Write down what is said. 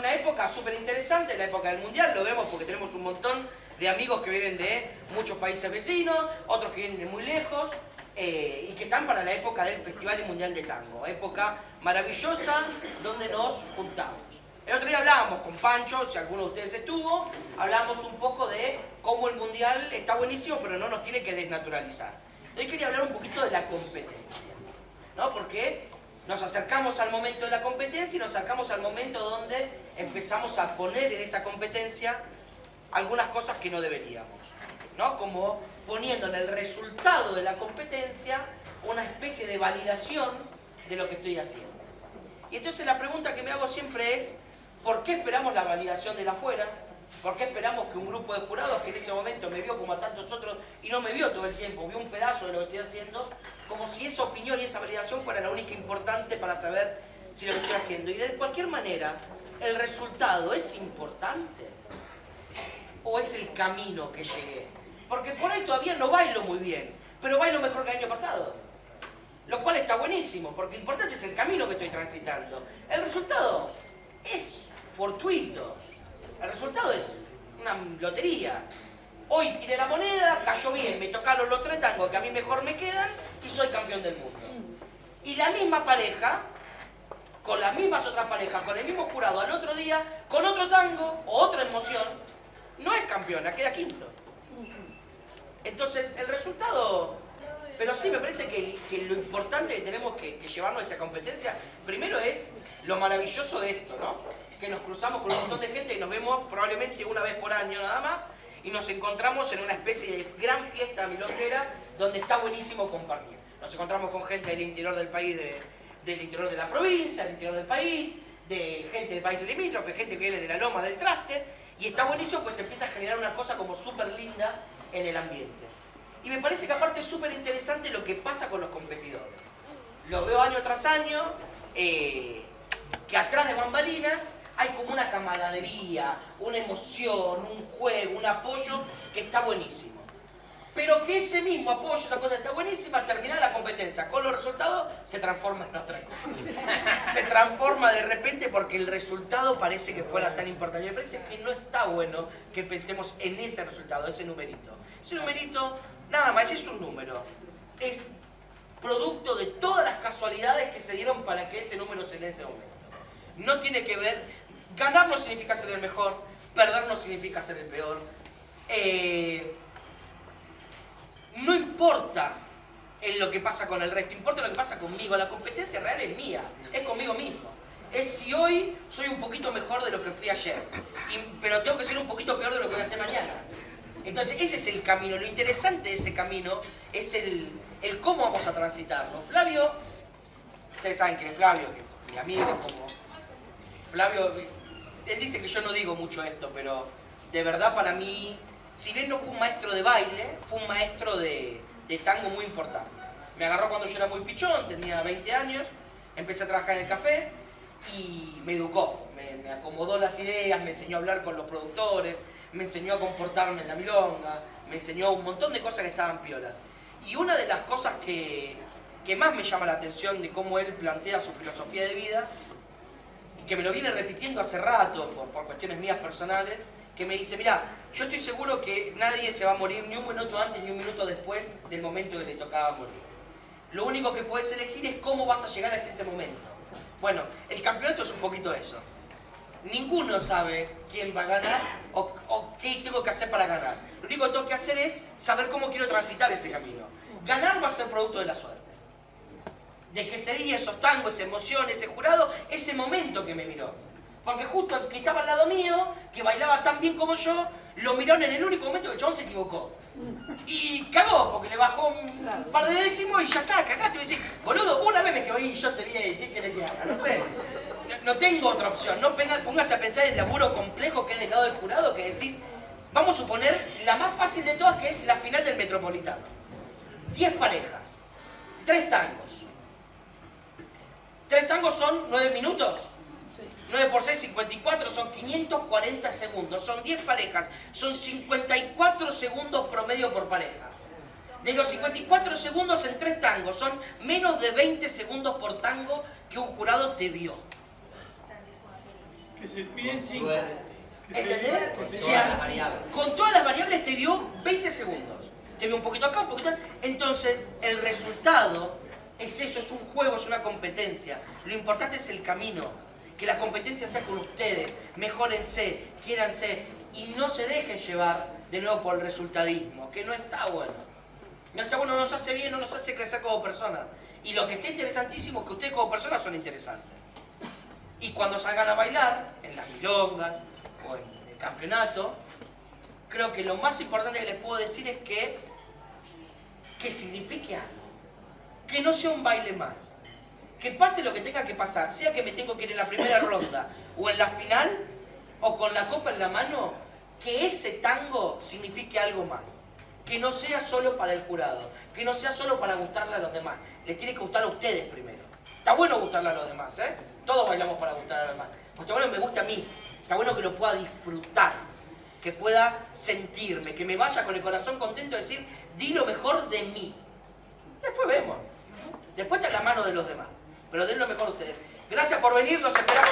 una época súper interesante, la época del Mundial, lo vemos porque tenemos un montón de amigos que vienen de muchos países vecinos, otros que vienen de muy lejos, y que están para la época del Festival Mundial de Tango, época maravillosa donde nos juntamos. El otro día hablábamos con Pancho, si alguno de ustedes estuvo, hablábamos un poco de cómo el Mundial está buenísimo, pero no nos tiene que desnaturalizar. Hoy quería hablar un poquito de la competencia, ¿no? Porque nos acercamos al momento de la competencia y nos acercamos al momento donde empezamos a poner en esa competencia algunas cosas que no deberíamos, ¿no? Como poniendo en el resultado de la competencia una especie de validación de lo que estoy haciendo. Y entonces la pregunta que me hago siempre es, ¿por qué esperamos la validación de afuera? ¿Por qué esperamos que un grupo de jurados que en ese momento me vio como a tantos otros y no me vio todo el tiempo, vio un pedazo de lo que estoy haciendo, como si esa opinión y esa validación fuera la única importante para saber si lo que estoy haciendo? Y de cualquier manera, ¿el resultado es importante? ¿O es el camino que llegué? Porque por ahí todavía no bailo muy bien, pero bailo mejor que el año pasado. Lo cual está buenísimo, porque lo importante es el camino que estoy transitando. El resultado es fortuito. El resultado es una lotería. Hoy tiré la moneda, cayó bien, me tocaron los 3 tangos que a mí mejor me quedan y soy campeón del mundo. Y la misma pareja, con las mismas otras parejas, con el mismo jurado al otro día, con otro tango o otra emoción, no es campeona, queda quinto. Entonces, el resultado... Pero sí, me parece que lo importante que tenemos que llevarnos a esta competencia, primero es lo maravilloso de esto, ¿no? Que nos cruzamos con un montón de gente y nos vemos probablemente una vez por año nada más, y nos encontramos en una especie de gran fiesta milonguera donde está buenísimo compartir. Nos encontramos con gente del interior del país, del interior de la provincia, del interior del país, de gente de países limítrofes, gente que viene de la Loma del Traste, y está buenísimo, pues empieza a generar una cosa como súper linda en el ambiente. Y me parece que aparte es súper interesante lo que pasa con los competidores. Lo veo año tras año, que atrás de bambalinas hay como una camaradería, una emoción, un juego, un apoyo que está buenísimo. Pero que ese mismo apoyo, esa cosa está buenísima, termina la competencia con los resultados, se transforma en otra cosa. Se transforma de repente porque el resultado parece que fuera tan importante. Me parece que no está bueno que pensemos en ese resultado, ese numerito. Ese numerito, nada más, es un número. Es producto de todas las casualidades que se dieron para que ese número se dé en ese momento. No tiene que ver, ganar no significa ser el mejor, perder no significa ser el peor. No importa en lo que pasa con el resto, importa lo que pasa conmigo. La competencia real es mía, es conmigo mismo. Es si hoy soy un poquito mejor de lo que fui ayer, pero tengo que ser un poquito peor de lo que voy a hacer mañana. Entonces ese es el camino. Lo interesante de ese camino es el cómo vamos a transitarlo. Flavio, ustedes saben que Flavio, que es mi amigo, como Flavio, él dice que yo no digo mucho esto, pero de verdad para mí, si bien no fue un maestro de baile, fue un maestro de tango muy importante. Me agarró cuando yo era muy pichón, tenía 20 años, empecé a trabajar en el café y me educó, me acomodó las ideas, me enseñó a hablar con los productores, me enseñó a comportarme en la milonga, me enseñó un montón de cosas que estaban piolas. Y una de las cosas que más me llama la atención de cómo él plantea su filosofía de vida, y que me lo viene repitiendo hace rato por cuestiones mías personales, que me dice, mira, yo estoy seguro que nadie se va a morir ni un minuto antes ni un minuto después del momento que le tocaba morir. Lo único que puedes elegir es cómo vas a llegar hasta ese momento. Bueno, el campeonato es un poquito eso. Ninguno sabe quién va a ganar o qué tengo que hacer para ganar. Lo único que tengo que hacer es saber cómo quiero transitar ese camino. Ganar va a ser producto de la suerte. De que ese día, esos tangos, esa emoción, ese jurado, ese momento que me miró. Porque justo el que estaba al lado mío, que bailaba tan bien como yo, lo miraron en el único momento que el chabón se equivocó. Y cagó, porque le bajó un par de décimos y ya está, cagaste. Y me decís, boludo, una vez me quedé y yo te vi, ¿qué querés que haga? No sé. No tengo otra opción. No póngase a pensar en el laburo complejo que es del lado del jurado, que decís, vamos a suponer la más fácil de todas, que es la final del Metropolitano. 10 parejas, 3 tangos. 3 tangos son 9 minutos. 9 por 6, 54, son 540 segundos, son 10 parejas, son 54 segundos promedio por pareja. De los 54 segundos en 3 tangos, son menos de 20 segundos por tango que un jurado te vio. Que se piden 5. Suerte. ¿Entendés? Con O todas sea, las variables. con todas las variables te dio 20 segundos. Te dio un poquito acá, un poquito acá. Entonces, el resultado es eso, es un juego, es una competencia. Lo importante es el camino. Que la competencia sea con ustedes. Mejórense, quiéranse y no se dejen llevar de nuevo por el resultadismo, que no está bueno. No está bueno, no nos hace bien, no nos hace crecer como personas. Y lo que está interesantísimo es que ustedes como personas son interesantes. Y cuando salgan a bailar, en las milongas o en el campeonato, creo que lo más importante que les puedo decir es que signifique algo. Que no sea un baile más. Que pase lo que tenga que pasar, sea que me tengo que ir en la primera ronda o en la final, o con la copa en la mano, que ese tango signifique algo más. Que no sea solo para el jurado, que no sea solo para gustarle a los demás. Les tiene que gustar a ustedes primero. Está bueno gustarle a los demás, ¿eh? Todos bailamos para gustar a los demás. Pero está bueno que me guste a mí. Está bueno que lo pueda disfrutar. Que pueda sentirme, que me vaya con el corazón contento a decir, di lo mejor de mí. Después vemos. Después está en la mano de los demás. Pero den lo mejor ustedes. Gracias por venir, los esperamos.